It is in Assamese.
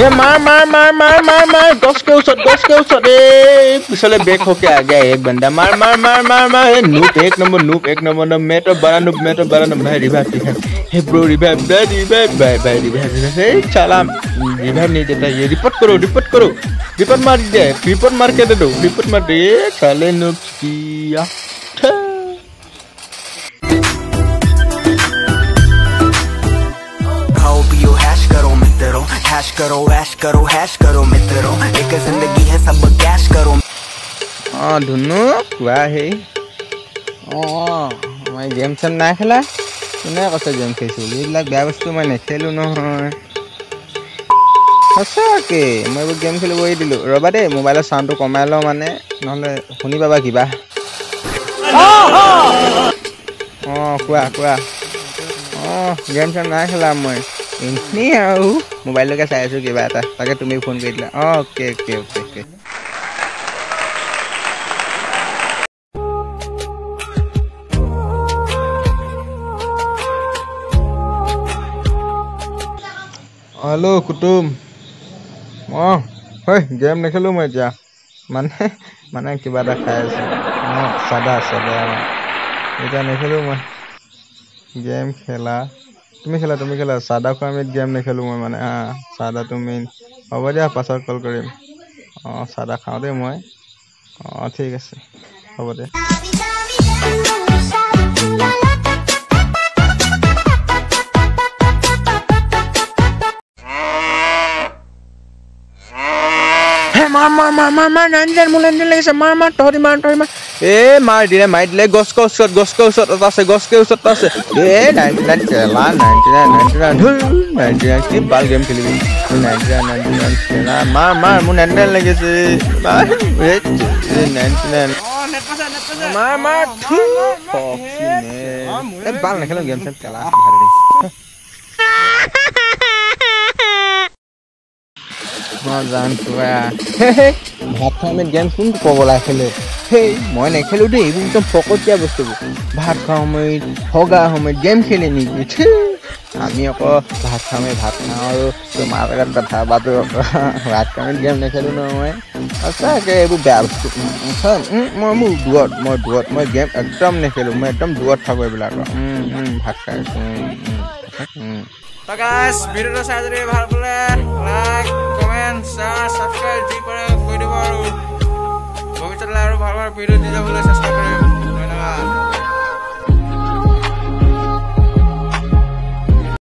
ये मार गस के ऊसत ए पिछले बैक होके आ गया एक बंदा मार ए नूप एक नंबर मैं तो बड़ा नूप भाई रिवाइव हे ब्रो रिवाइव हे चला रिवाइव नहीं देता ये रिपोर्ट करो रिपोर्ट मार के दे दो रिपोर्ट मार दे साले नूप किया हैश करो मित्रों एक जिंदगी है सब कैश करो धुनु हुआ है मैं गेम सब ना खेला কোনে কৈছে গেম খেলিছো এইবিলাক বেয়া বস্তু মই নেখেলো নহয় সঁচাকে মই এইবোৰ গেম খেলিব দিলো ৰবা দেই মোবাইলৰ সাউণ্ডটো কমাই লওঁ মানে নহলে শুনি পাবা কিবা কোৱা গেম না খেলা মই এনে আৰু মোবাইলকে চাই আছো কিবা এটা তাকে তুমি ফোন কৰি দিলা ওকে हेलो कुटुम হয় গেম নেখেলো মই এতিয়া মানে কিবা এটা খাই আছো সাদা এতিয়া নেখেলো মই গেম খেলা তুমি খেলা সাদা খোৱা আমি গেম নেখেলো মই মানে সাদা তুমি হ'ব দিয়া পাছত কল কৰিম সাদা খাওঁ দেই মই ঠিক আছে হ'ব দিয়া মাৰ নাইনজন মুলেন লাগিছে মাৰ তহতি মাৰ এ মাৰ দিলে গছ আছে এ 99 খেলা 99 কি বাল গেম খেলিবি 99 খেলা মাৰ মোৰ 99 লাগিছে 99 মাৰ এ বাল নেখেলো গেম চেম খেলা ভাত খাই আমি গেম কোনটো পগলাই খেলে মই নেখেলো দেই এইবোৰ একদম ফকতীয়া বস্তুবোৰ ভাত খোৱা সময়ত হগা সময়ত গেম খেলে নেকি আমি আকৌ ভাত খাওঁ আৰু তোমাৰ লগত কথা পাতো ভাত খাই গেম নেখেলো নহয় সঁচাকৈ এইবোৰ বেয়া বস্তু মোৰ দূৰত মই গেম একদম নেখেলো মই একদম দূৰত থাকোঁ এইবিলাকৰ ভাত খাইছো তো গাইস ভিডিওটা চাই যদি ভাল পালে লাইক কমেন্ট শেয়ার সাবস্ক্রাইব কৰি দিব আৰু ভৱিষ্যতলৈ আৰু ভাল ভিডিও দি যাবলৈ চেষ্টা কৰিম